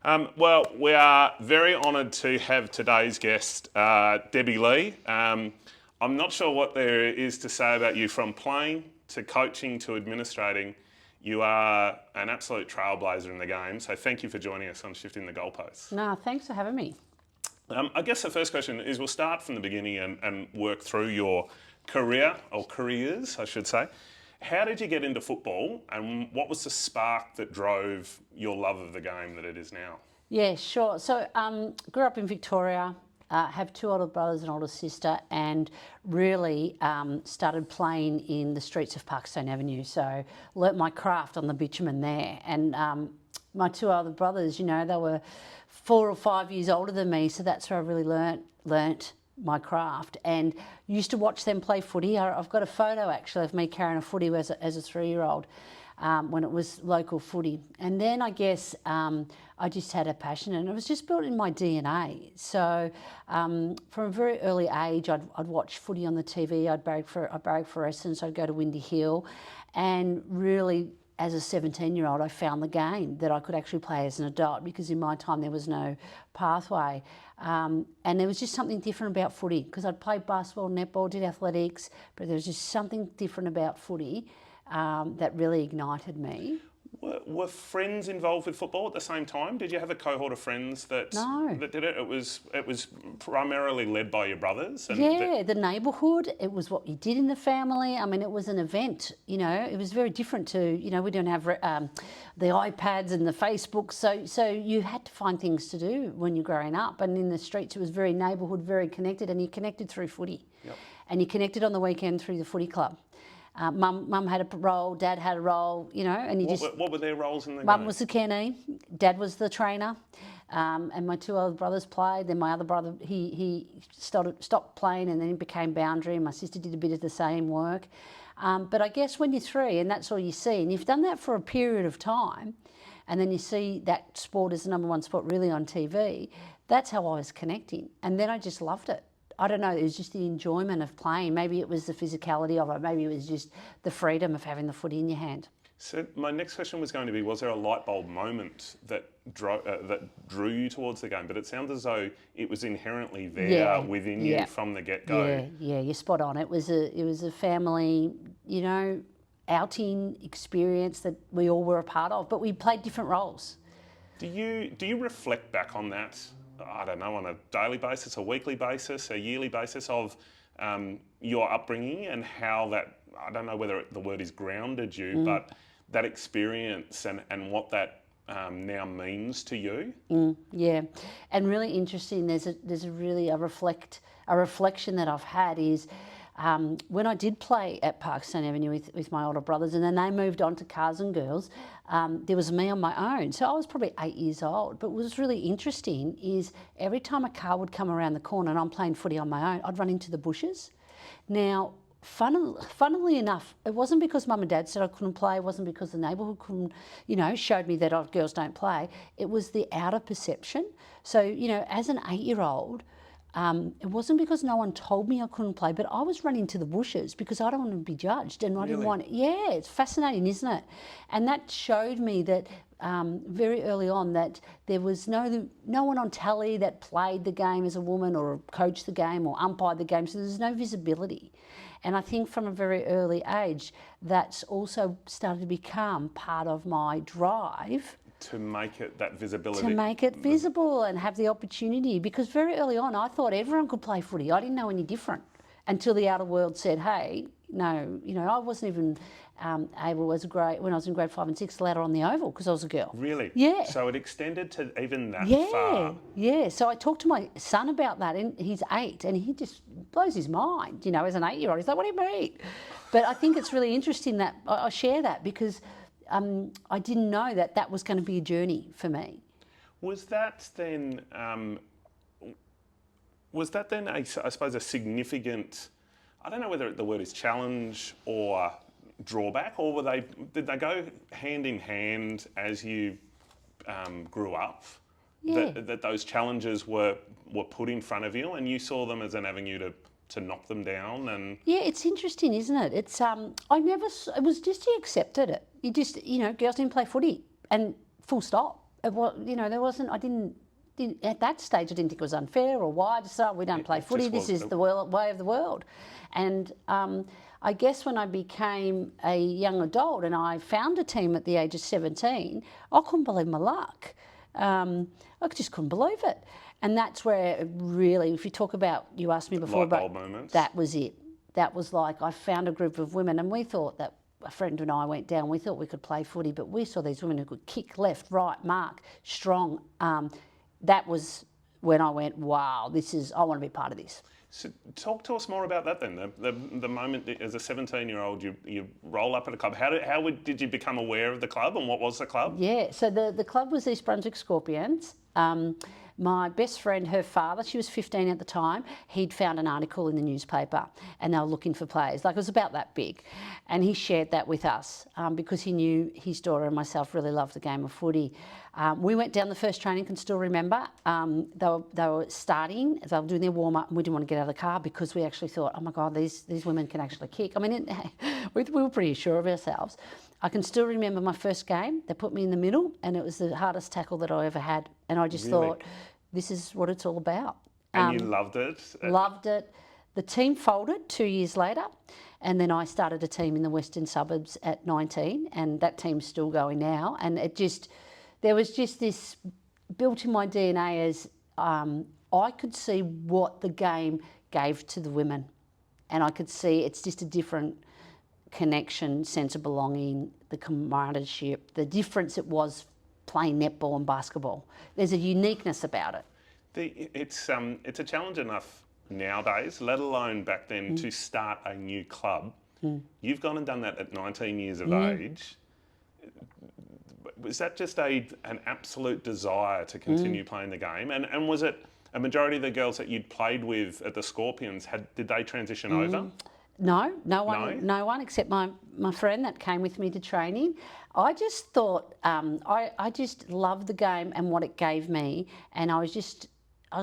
Well, we are very honoured to have today's guest, Debbie Lee. I'm not sure what there is to say about you from playing to coaching to administrating. You are an absolute trailblazer in the game, so thank you for joining us on Shifting the Goalposts. No, thanks for having me. I guess the first question is we'll start from the beginning and work through your career, or careers, I should say. How did you get into football and what was the spark that drove your love of the game that it is now? Yeah, sure. So grew up in Victoria, have two older brothers and older sister, and really started playing in the streets of Parkstone Avenue. So learnt my craft on the bitumen there. And my two older brothers, you know, they were 4 or 5 years older than me, so that's where I really learnt my craft, and used to watch them play footy. I've got a photo actually of me carrying a footy as a 3-year-old when it was local footy. And then I guess I just had a passion, and it was just built in my DNA. So from a very early age, I'd watch footy on the TV. I'd barrack for Essence. I'd go to Windy Hill, and really, as a 17-year-old, I found the game that I could actually play as an adult, because in my time there was no pathway. And there was just something different about footy, because I'd played basketball, netball, did athletics, but there was just something different about footy that really ignited me. Were friends involved with football at the same time? Did you have a cohort of friends that did it? It was primarily led by your brothers? And yeah, the neighbourhood, it was what you did in the family. I mean, it was an event, you know. It was very different to, you know, we don't have the iPads and the Facebook, so you had to find things to do when you're growing up. And in the streets, it was very neighbourhood, very connected, and you connected through footy. Yep. And you connected on the weekend through the footy club. Mum had a role, Dad had a role, you know, and you what were their roles in the game? Mum was the carer, Dad was the trainer, and my two other brothers played. Then my other brother, he stopped playing, and then he became boundary, and my sister did a bit of the same work. But I guess when you're 3 and that's all you see, and you've done that for a period of time, and then you see that sport as the number one sport really on TV, that's how I was connecting. And then I just loved it. I don't know, it was just the enjoyment of playing. Maybe it was the physicality of it. Maybe it was just the freedom of having the footy in your hand. So my next question was going to be, was there a light bulb moment that drew you towards the game? But it sounds as though it was inherently there within you from the get-go. Yeah, you're spot on. It was a family, you know, outing experience that we all were a part of, but we played different roles. Do you reflect back on that, I don't know, on a daily basis, a weekly basis, a yearly basis of your upbringing and how that, I don't know whether the word is grounded you, but that experience and what that now means to you? Yeah, and really interesting, there's a reflection that I've had is when I did play at Parkstone Avenue with my older brothers, and then they moved on to Cars and Girls, there was me on my own. So I was probably 8 years old. But what was really interesting is every time a car would come around the corner and I'm playing footy on my own, I'd run into the bushes. Now, funnily enough, it wasn't because Mum and Dad said I couldn't play, it wasn't because the neighbourhood couldn't, you know, showed me that girls don't play. It was the outer perception. So, you know, as an 8-year-old, it wasn't because no one told me I couldn't play, but I was running to the bushes because I don't want to be judged, and I didn't want. Yeah, it's fascinating, isn't it? And that showed me that very early on that there was no one on tally that played the game as a woman or coached the game or umpired the game, so there's no visibility. And I think from a very early age, that's also started to become part of my drive. To make it that visibility. To make it visible and have the opportunity, because very early on I thought everyone could play footy. I didn't know any different until the outer world said, hey, no, you know, I wasn't even able when I was in grade 5 and 6 allowed on the oval because I was a girl. Really? Yeah. So it extended to even that far? Yeah. So I talked to my son about that, and he's 8, and he just blows his mind, you know, as an 8-year-old. He's like, what do you mean? But I think it's really interesting that I share that because I didn't know that was going to be a journey for me. Was that then, I suppose, a significant, I don't know whether the word is challenge or drawback, or did they go hand in hand as you grew up? Yeah. That those challenges were put in front of you and you saw them as an avenue to knock them down? And yeah, it's interesting, isn't it? It's it was just you accepted it. You just, you know, girls didn't play footy, and full stop. there wasn't. I didn't at that stage. I didn't think it was unfair or why. I just thought we don't play footy. This is the way of the world, and. I guess when I became a young adult and I found a team at the age of 17, I couldn't believe my luck. I just couldn't believe it. And that's where it really, if you talk about, you asked me before about moments. That was it. That was like I found a group of women and we thought that a friend and I went down, we thought we could play footy, but we saw these women who could kick left, right, mark, strong. That was when I went, wow, I want to be part of this. So talk to us more about that then. The moment that, as a 17-year-old you roll up at a club. How did you become aware of the club and what was the club? Yeah, so the club was East Brunswick Scorpions. My best friend, her father, she was 15 at the time, he'd found an article in the newspaper and they were looking for players. Like it was about that big. And he shared that with us because he knew his daughter and myself really loved the game of footy. We went down the first training, can still remember. They were starting, they were doing their warm-up and we didn't want to get out of the car because we actually thought, oh my God, these women can actually kick. I mean, we were pretty sure of ourselves. I can still remember my first game. They put me in the middle and it was the hardest tackle that I ever had. And I just thought, this is what it's all about. And you loved it? Loved it. The team folded 2 years later and then I started a team in the Western Suburbs at 19 and that team's still going now. And there was just this built in my DNA as I could see what the game gave to the women. And I could see it's just a different connection, sense of belonging, the comradeship, the difference it was playing netball and basketball. There's a uniqueness about it. It's a challenge enough nowadays, let alone back then, to start a new club. You've gone and done that at 19 years of age. Was that just an absolute desire to continue playing the game? And was it a majority of the girls that you'd played with at the Scorpions, did they transition over? No one except my friend that came with me to training. I just thought, I just loved the game and what it gave me. And I was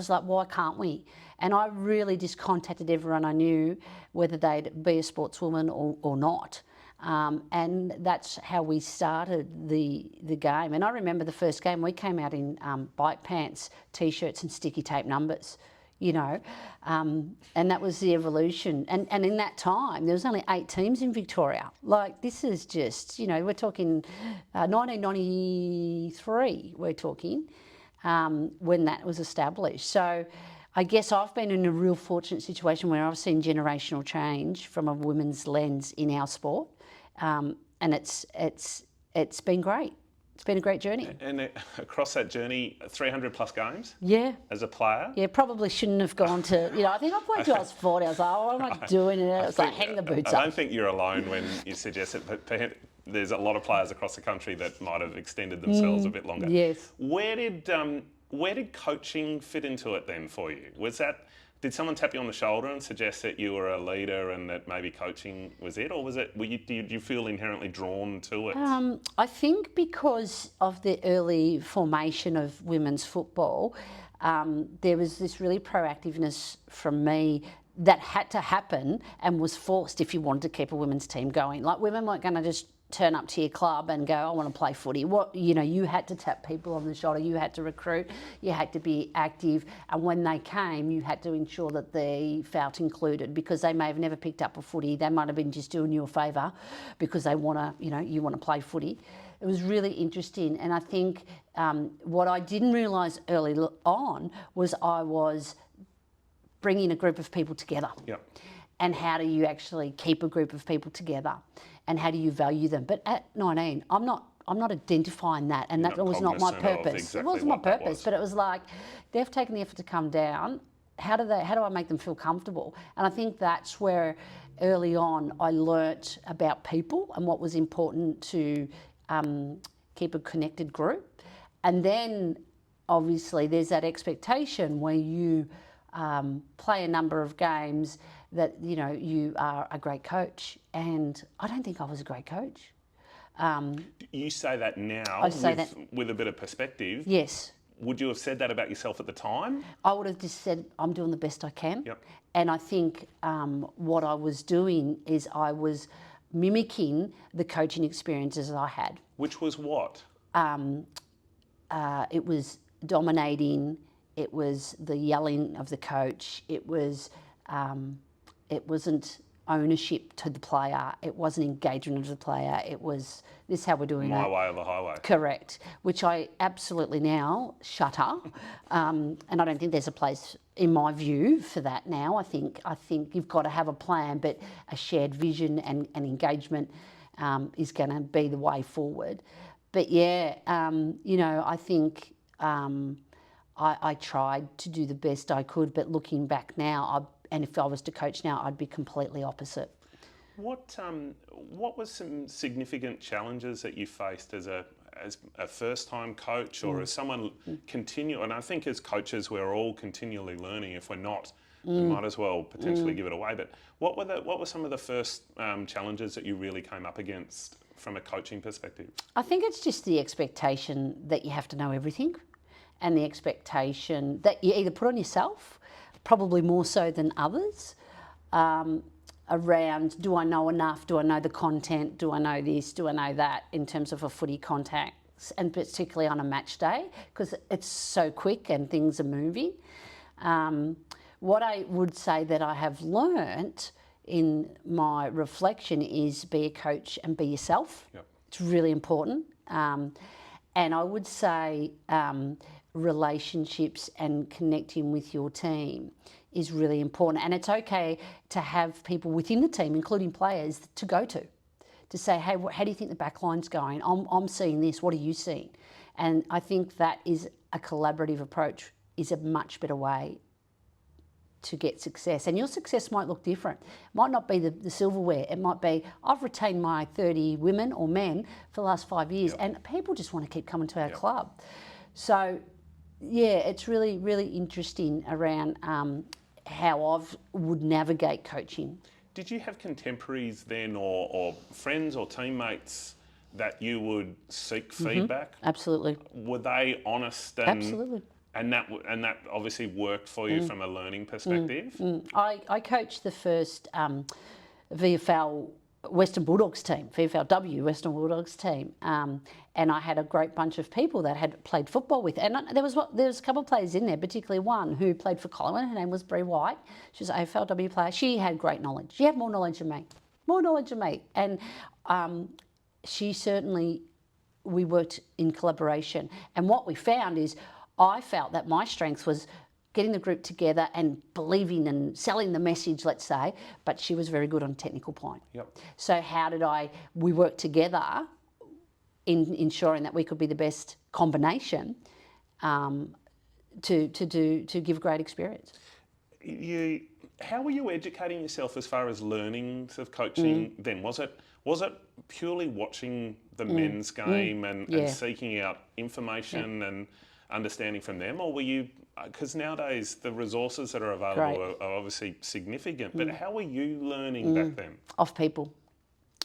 like, why can't we? And I really just contacted everyone I knew, whether they'd be a sportswoman or not. And that's how we started the game. And I remember the first game, we came out in bike pants, T-shirts and sticky tape numbers. And that was the evolution. And in that time, there was only 8 teams in Victoria. Like, this is just, we're talking 1993, we're talking, when that was established. So I guess I've been in a real fortunate situation where I've seen generational change from a women's lens in our sport. And it's been great. It's been a great journey. And across that journey, 300 plus games? Yeah. As a player? Yeah, probably shouldn't have gone to, I think I played till I was 40. I was like, what am I doing? And it was like, hang the boots up. I don't think you're alone when you suggest it, but there's a lot of players across the country that might have extended themselves a bit longer. Yes. Where did coaching fit into it then for you? Did someone tap you on the shoulder and suggest that you were a leader and that maybe coaching was it, or did you feel inherently drawn to it? I think because of the early formation of women's football, there was this really proactiveness from me that had to happen and was forced if you wanted to keep a women's team going. Like, women weren't going to just turn up to your club and go, I want to play footy. You had to tap people on the shoulder, you had to recruit, you had to be active, and when they came, you had to ensure that they felt included, because they may have never picked up a footy. They might have been just doing you a favour because they want to, you want to play footy. It was really interesting, and I think what I didn't realise early on was I was bringing a group of people together. Yep. And how do you actually keep a group of people together, and how do you value them? But at 19, I'm not identifying that, and that was not my purpose. It wasn't my purpose, but it was like, they've taken the effort to come down. How do I make them feel comfortable? And I think that's where early on I learnt about people and what was important to keep a connected group. And then obviously there's that expectation where you play a number of games that you are a great coach, and I don't think I was a great coach. You say that now. I say that with a bit of perspective. Yes. Would you have said that about yourself at the time? I would have just said, I'm doing the best I can. Yep. And I think what I was doing is I was mimicking the coaching experiences I had. Which was what? it was dominating. It was the yelling of the coach. It wasn't ownership to the player. It wasn't engagement of the player. It was, this is how we're doing My it. way or the highway. Correct, which I absolutely now shutter, and I don't think there's a place, in my view, for that now. I think you've got to have a plan, but a shared vision and engagement is going to be the way forward. But yeah, I think I tried to do the best I could, but looking back now, and if I was to coach now, I'd be completely opposite. What was some significant challenges that you faced as a first-time coach, or as someone and I think as coaches we're all continually learning. If we're not, we might as well potentially give it away. But what were some of the first challenges that you really came up against from a coaching perspective? I think it's just the expectation that you have to know everything, and the expectation that you either put on yourself, probably more so than others, around, do I know enough? Do I know the content? Do I know this? Do I know that, in terms of a footy contacts, and particularly on a match day, because it's so quick and things are moving. What I would say that I have learnt in my reflection is be a coach and be yourself. Yep. It's really important. And I would say relationships and connecting with your team is really important. And it's okay to have people within the team, including players, to go to say, hey, how do you think the back line's going? I'm seeing this, what are you seeing? And I think that is a collaborative approach, is a much better way to get success. And your success might look different. It might not be the silverware. It might be, I've retained my 30 women or men for the last 5 years, and people just want to keep coming to our club. So yeah, it's really, really interesting around how I would navigate coaching. Did you have contemporaries then, or friends or teammates that you would seek feedback? Absolutely. Were they honest? And, Absolutely. And that obviously worked for you from a learning perspective? I coached the first VFL Western Bulldogs team, VFLW Western Bulldogs team, and I had a great bunch of people that had played football with, and there was a couple of players in there, particularly one who played for Collingwood. Her name was Bree White. She was an AFLW player. She had great knowledge. She had more knowledge than me, and she certainly, we worked in collaboration. And what we found is, I felt that my strength was getting the group together and believing and selling the message, let's say, but she was very good on technical point. Yep. So how did we work together in ensuring that we could be the best combination to give great experience? How were you educating yourself as far as learnings of coaching then? Was it purely watching the men's game and seeking out information and understanding from them, or were you, because nowadays the resources that are available are obviously significant, but how were you learning back then? Off people.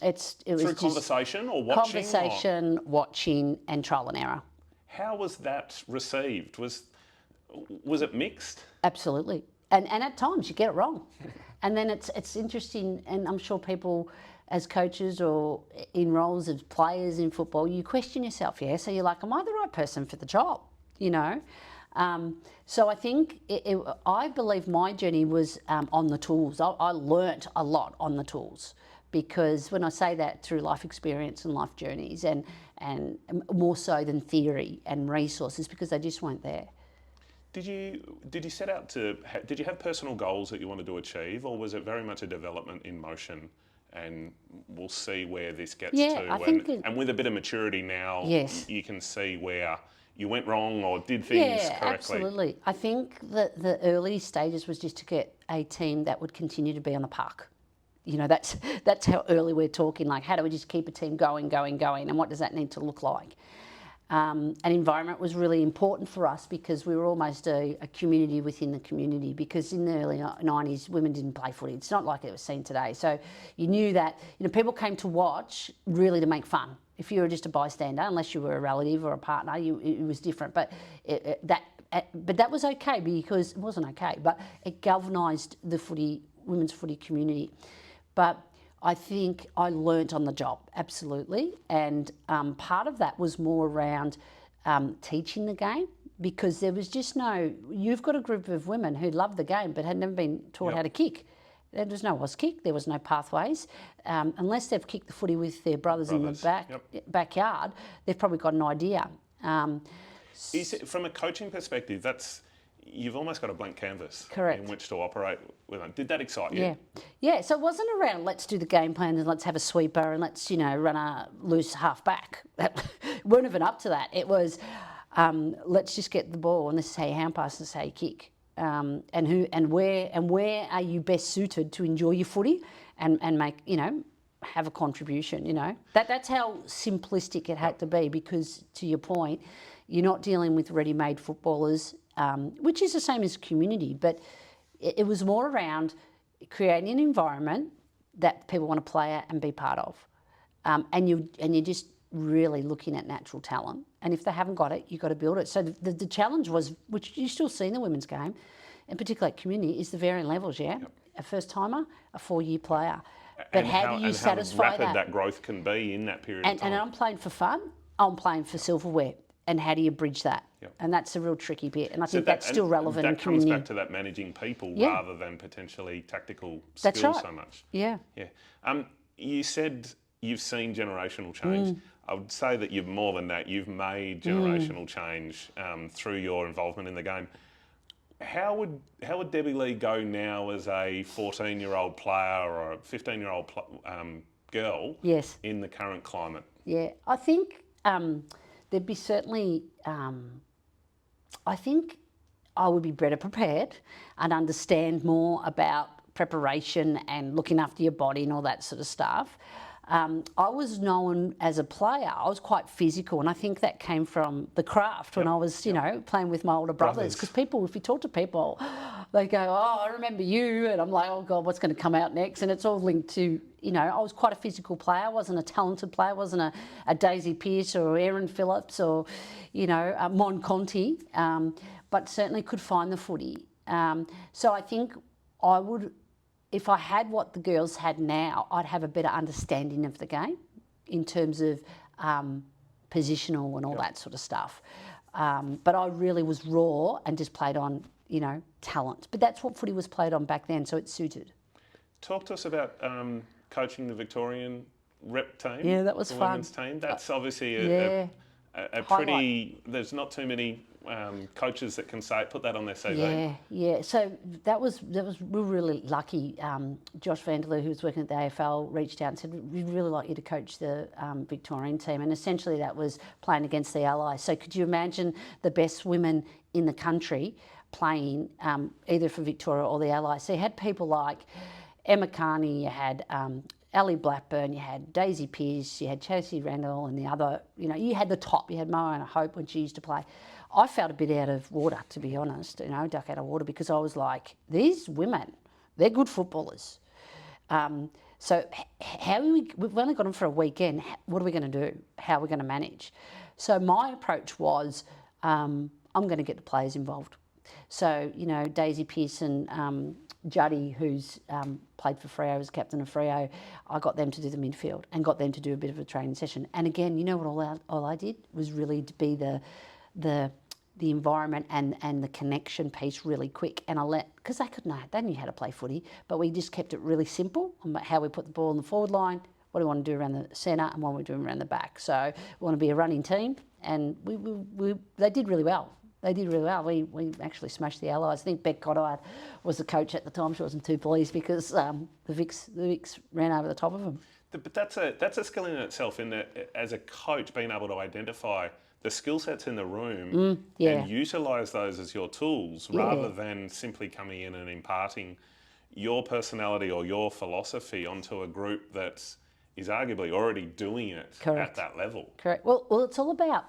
It was through conversation or watching? Conversation, watching, and trial and error. How was that received? Was it mixed? Absolutely. And at times you get it wrong. And then it's interesting, and I'm sure people as coaches or in roles as players in football, you question yourself, so you're like, am I the right person for the job? So I think I believe my journey was on the tools. I learnt a lot on the tools, because when I say that, through life experience and life journeys, and more so than theory and resources, because they just weren't there. Did you set out did you have personal goals that you wanted to achieve, or was it very much a development in motion, and we'll see where this gets to? I think and with a bit of maturity now, you can see where you went wrong or did things correctly. Absolutely. I think that the early stages was just to get a team that would continue to be on the park. That's how early we're talking, like how do we just keep a team going, and what does that need to look like? And environment was really important for us, because we were almost a community within the community, because in the early 90s, women didn't play footy. It's not like it was seen today. So you knew that people came to watch really to make fun. If you were just a bystander, unless you were a relative or a partner, it was different. But that was okay, because it wasn't okay, but it galvanised the women's footy community. But I think I learnt on the job, absolutely. And part of that was more around teaching the game, because there was just no, you've got a group of women who love the game but had never been taught how to kick. There was no kick, there was no pathways. Unless they've kicked the footy with their brothers. In the backyard, they've probably got an idea. Is it, from a coaching perspective, you've almost got a blank canvas Correct. in which to operate with. Did that excite you? Yeah. So it wasn't around let's do the game plan and let's have a sweeper and let's run a loose half back. Weren't even up to that. It was let's just get the ball and this is how you hand pass, this is how you kick. And where are you best suited to enjoy your footy and make have a contribution. That's how simplistic it had to be, because to your point, you're not dealing with ready-made footballers, which is the same as community, but it was more around creating an environment that people want to play at and be part of, and you're just really looking at natural talent, and if they haven't got it, you've got to build it. So the challenge was, which you still see in the women's game, in particular at community, is the varying levels. A first timer, a 4-year player, but how do you satisfy how rapid that growth can be in that period of time. And I'm playing for fun, I'm playing for silverware, and how do you bridge that? And that's a real tricky bit, and I think that's still relevant in community. That comes back to that managing people rather than potentially tactical skills so much. Yeah. You said you've seen generational change. I would say that you've more than that. You've made generational change through your involvement in the game. How would Debbie Lee go now as a 14-year-old player or a 15-year-old girl in the current climate? Yeah, I think there'd be certainly, I think I would be better prepared and understand more about preparation and looking after your body and all that sort of stuff. I was known as a player, I was quite physical, and I think that came from the craft when I was, playing with my older brothers. Because people, if you talk to people, they go, oh, I remember you, and I'm like, oh God, what's going to come out next? And it's all linked to, I was quite a physical player. I wasn't a talented player. I wasn't a Daisy Pearce or Erin Phillips or, a Mon Conti, but certainly could find the footy. So I think I would, if I had what the girls had now, I'd have a better understanding of the game in terms of positional and all that sort of stuff. But I really was raw and just played on, talent. But that's what footy was played on back then, so it suited. Talk to us about coaching the Victorian rep team. Yeah, that was the fun. Women's team. That's obviously a pretty. There's not too many coaches that can put that on their CV. Yeah. So that was we were really lucky. Josh Vanderloo, who was working at the AFL, reached out and said, "We'd really like you to coach the Victorian team." And essentially, that was playing against the Allies. So could you imagine the best women in the country playing either for Victoria or the Allies? So you had people like Emma Carney, you had Ellie Blackburn, you had Daisy Pearce, you had Chelsea Randall, and the other, you had the top. You had Moana Hope when she used to play. I felt a bit out of water, to be honest, duck out of water, because I was like, these women, they're good footballers. So we've only got them for a weekend. What are we going to do? How are we going to manage? So my approach was, I'm going to get the players involved. So, Daisy Pearce and Juddy, who's played for Freo, was captain of Freo, I got them to do the midfield and got them to do a bit of a training session. And again, what all I did was really to be the environment and the connection piece really quick. And because they knew how to play footy, but we just kept it really simple on how we put the ball in the forward line, what do we want to do around the centre, and what we're doing around the back. So we want to be a running team, and they did really well. They did really well. We actually smashed the Allies. I think Beck Goddard was the coach at the time. She wasn't too pleased because the Vics ran over the top of them. But that's a skill in itself, in that as a coach, being able to identify the skill sets in the room and utilise those as your tools rather than simply coming in and imparting your personality or your philosophy onto a group that is arguably already doing it at that level. Correct. Well, it's all about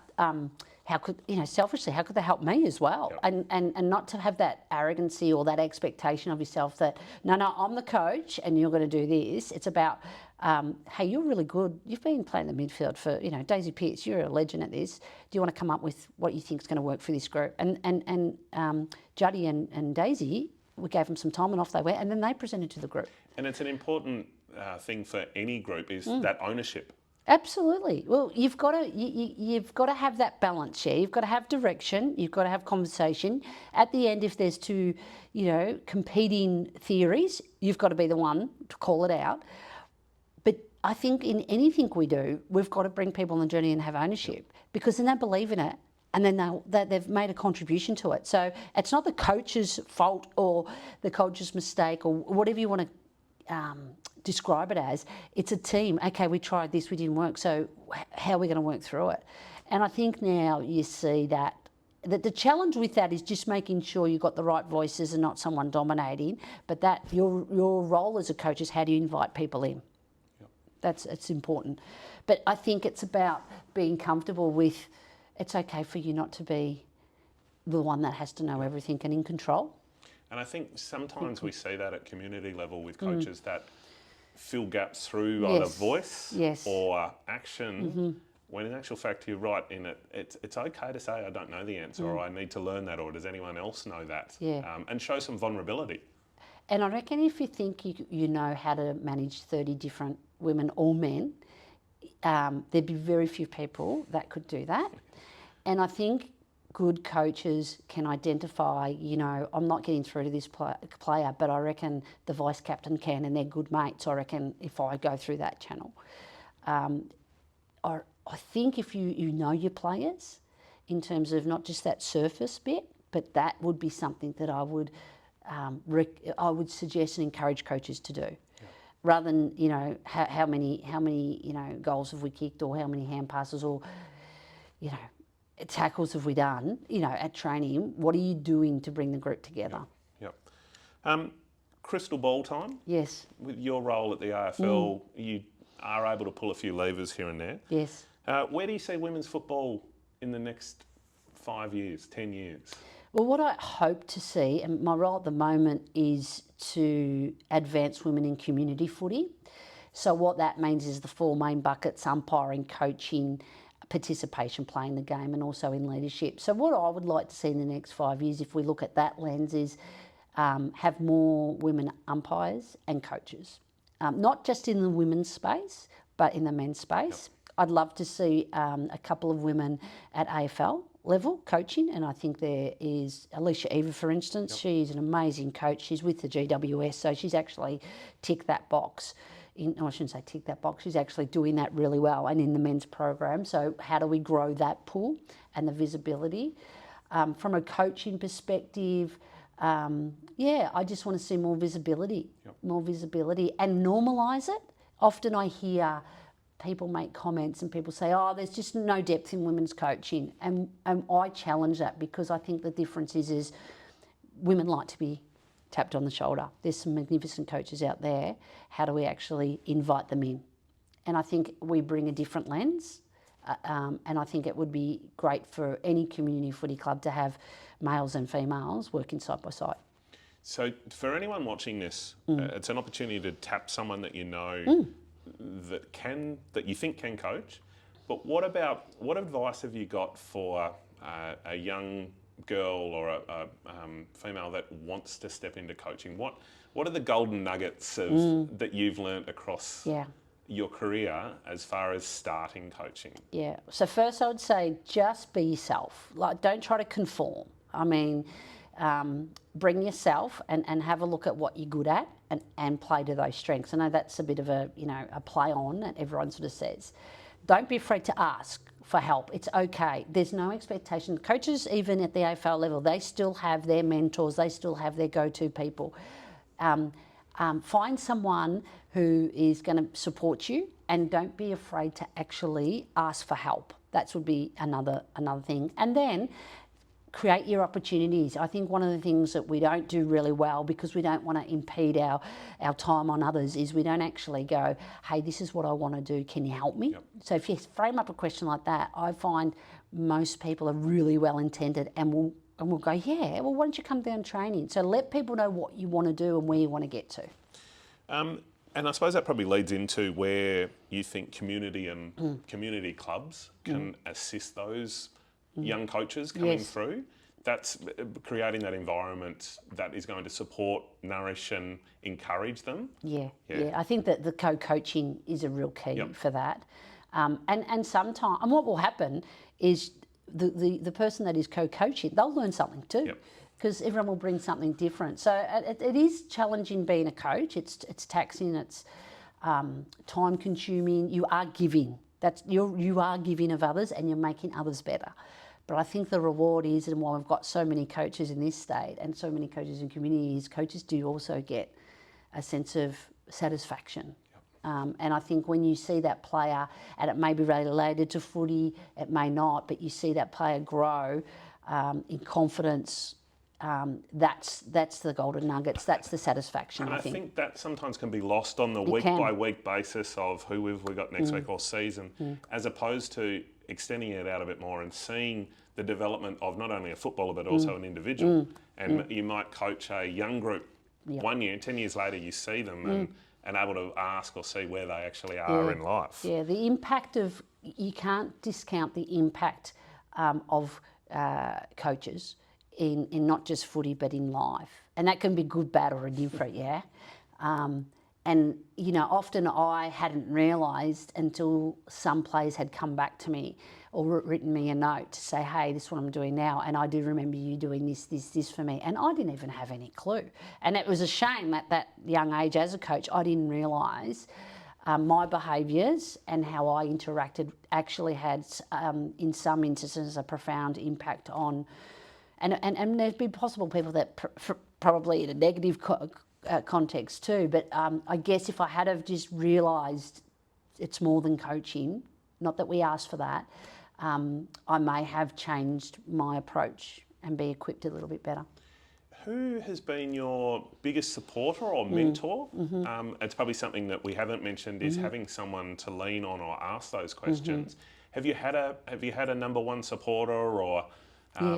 selfishly, how could they help me as well? Yep. And not to have that arrogancy or that expectation of yourself that, no, I'm the coach and you're going to do this. It's about, hey, you're really good. You've been playing the midfield for, Daisy Pearce, you're a legend at this. Do you want to come up with what you think is going to work for this group? And Juddy and Daisy, we gave them some time and off they went, and then they presented to the group. And it's an important thing for any group is that ownership. Absolutely. Well, you've got to have that balance. Yeah, you've got to have direction. You've got to have conversation. At the end, if there's two, competing theories, you've got to be the one to call it out. But I think in anything we do, we've got to bring people on the journey and have ownership, because then they believe in it, and then they've made a contribution to it. So it's not the coach's fault or the coach's mistake or whatever you want to describe it as. It's a team. Okay, we tried this, we didn't work, so how are we going to work through it? And I think now you see that the challenge with that is just making sure you've got the right voices and not someone dominating, but that your role as a coach is how do you invite people in. It's important. But I think it's about being comfortable with it's okay for you not to be the one that has to know everything and in control. And I think sometimes we see that at community level with coaches that fill gaps through either voice or action, when in actual fact you're right in it. It's okay to say I don't know the answer or I need to learn that, or does anyone else know that? And show some vulnerability. And I reckon if you think you know how to manage 30 different women or men, there'd be very few people that could do that. And I think good coaches can identify, I'm not getting through to this player, but I reckon the vice captain can, and they're good mates. I reckon if I go through that channel. I think if you know your players in terms of not just that surface bit, but that would be something that I would suggest and encourage coaches to do. Rather than, how many goals have we kicked, or how many hand passes, or, tackles have we done, at training. What are you doing to bring the group together? Crystal ball time. Yes. With your role at the AFL, you are able to pull a few levers here and there. Yes. Where do you see women's football in the next 5 years, 10 years? Well, what I hope to see, and my role at the moment, is to advance women in community footy. So what that means is the four main buckets: umpiring, coaching, participation, playing the game, and also in leadership. So what I would like to see in the next 5 years, if we look at that lens, is have more women umpires and coaches. Not just in the women's space, but in the men's space. I'd love to see a couple of women at AFL level coaching, and I think there is Alicia Eva, for instance. She's an amazing coach. She's with the GWS, so she's actually ticked that box. I shouldn't say tick that box, she's actually doing that really well, and in the men's program. So how do we grow that pool and the visibility? From a coaching perspective, I just want to see more visibility, and normalise it. Often I hear people make comments and people say, oh, there's just no depth in women's coaching. And I challenge that, because I think the difference is women like to be tapped on the shoulder. There's some magnificent coaches out there. How do we actually invite them in? And I think we bring a different lens. And I think it would be great for any community footy club to have males and females working side by side. So for anyone watching this, it's an opportunity to tap someone that you know that you think can coach. But what advice have you got for a young girl or a female that wants to step into coaching? What are the golden nuggets that you've learnt across your career as far as starting coaching? Yeah. So first, I would say just be yourself. Like, don't try to conform. I mean, bring yourself and have a look at what you're good at and play to those strengths. I know that's a bit of a play on that everyone sort of says. Don't be afraid to ask for help. It's okay. There's no expectation. Coaches, even at the AFL level, they still have their mentors. They still have their go-to people. Find someone who is going to support you, and don't be afraid to actually ask for help. That would be another thing. And then create your opportunities. I think one of the things that we don't do really well, because we don't want to impede our time on others, is we don't actually go, hey, this is what I want to do, can you help me? So if you frame up a question like that, I find most people are really well intended and will go, yeah, well, why don't you come down training? So let people know what you want to do and where you want to get to. And I suppose that probably leads into where you think community and community clubs can assist those young coaches coming through. That's creating that environment that is going to support, nourish and encourage them. Yeah. I think that the co-coaching is a real key for that. And sometimes, and what will happen is the person that is co-coaching, they'll learn something too. Yep. Because everyone will bring something different. So it is challenging being a coach. It's taxing. It's time consuming. You are giving. You are giving of others, and you're making others better. But I think the reward is, and while we've got so many coaches in this state and so many coaches in communities, coaches do also get a sense of satisfaction. And I think when you see that player, and it may be related to footy, it may not, but you see that player grow in confidence. That's the golden nuggets. That's the satisfaction. And I I think. think that sometimes can be lost on the week by week basis of who have we got next week or season, as opposed to extending it out a bit more and seeing the development of not only a footballer but also an individual. And you might coach a young group 1 year, 10 years later you see them and able to ask or see where they actually are in life. Yeah, the impact of, you can't discount the impact of coaches in not just footy but in life. And that can be good, bad or indifferent, yeah? And, you know, often I hadn't realised until some players had come back to me or written me a note to say, hey, this is what I'm doing now, and I do remember you doing this for me. And I didn't even have any clue. And it was a shame at that young age as a coach, I didn't realise my behaviours and how I interacted actually had, in some instances, a profound impact on, and there'd be possible people that probably in a negative context too, but I guess if I had have just realised it's more than coaching, not that we asked for that, I may have changed my approach and be equipped a little bit better. Who has been your biggest supporter or mentor? It's probably something that we haven't mentioned is having someone to lean on or ask those questions. Have you had a number one supporter or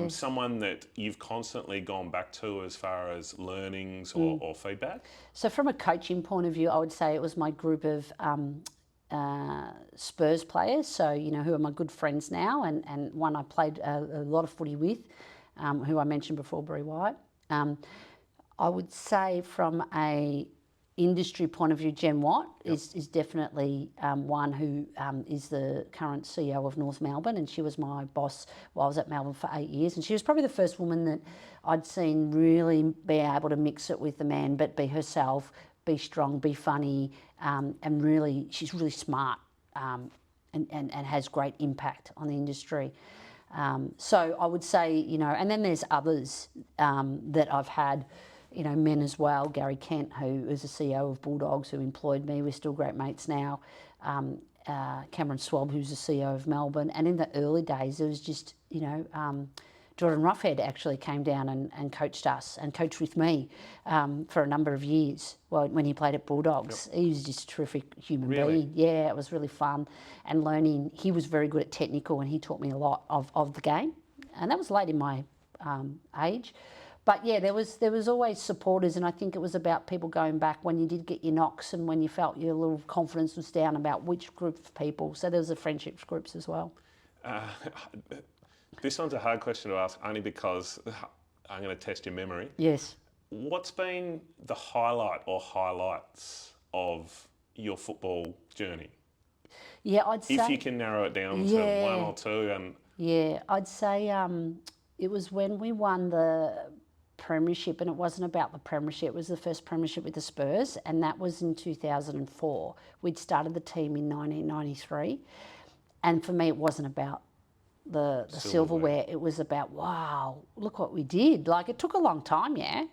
someone that you've constantly gone back to as far as learnings or feedback? So from a coaching point of view, I would say it was my group of Spurs players, so, you know, who are my good friends now, and one I played a lot of footy with, who I mentioned before, Brie White. I would say from a industry point of view, Jen Watt is definitely one who is the current CEO of North Melbourne, and she was my boss while I was at Melbourne for 8 years, and she was probably the first woman that I'd seen really be able to mix it with the man, but be herself, be strong, be funny, and really, she's really smart and has great impact on the industry. So I would say, you know, and then there's others that I've had, you know, men as well. Gary Kent, who is the CEO of Bulldogs, who employed me. We're still great mates now. Cameron Swab, who's the CEO of Melbourne. And in the early days, it was just, you know, Jordan Roughhead actually came down and coached us and coached with me for a number of years when he played at Bulldogs. He was just a terrific human being. Yeah, it was really fun. And learning, he was very good at technical and he taught me a lot of the game. And that was late in my age. But yeah, there was always supporters, and I think it was about people going back when you did get your knocks and when you felt your little confidence was down about which group of people. So there was the friendships groups as well. This one's a hard question to ask only because I'm going to test your memory. Yes. What's been the highlight or highlights of your football journey? Yeah, I'd say... If you can narrow it down to one or two. Yeah, I'd say it was when we won the premiership, and it wasn't about the premiership, it was the first premiership with the Spurs, and that was in 2004. We'd started the team in 1993, and for me it wasn't about the silverware. It was about, wow, look what we did. Like, it took a long time, yeah,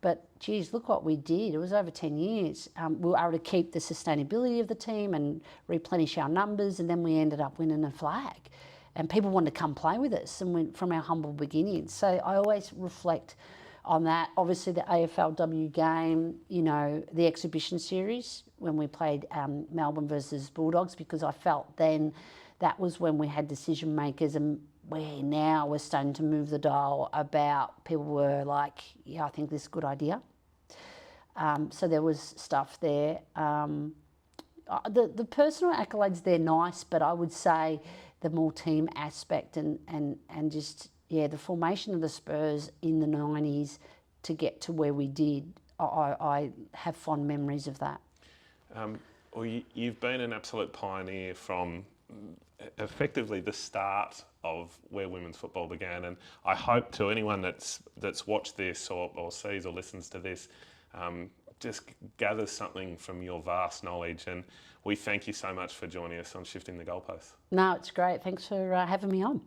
but geez, look what we did. It was over 10 years. We were able to keep the sustainability of the team and replenish our numbers, and then we ended up winning a flag. And people wanted to come play with us, and went from our humble beginnings. So I always reflect on that. Obviously the AFLW game, you know, the exhibition series when we played Melbourne versus Bulldogs, because I felt then that was when we had decision makers, and where now we're starting to move the dial about people were like, yeah, I think this is a good idea. So there was stuff there. The personal accolades, they're nice, but I would say the more team aspect and just, yeah, the formation of the Spurs in the 90s to get to where we did, I have fond memories of that. Well, you've been an absolute pioneer from effectively the start of where women's football began. And I hope to anyone that's watched this or sees or listens to this, just gathers something from your vast knowledge. And we thank you so much for joining us on Shifting the Goalposts. No, it's great. Thanks for having me on.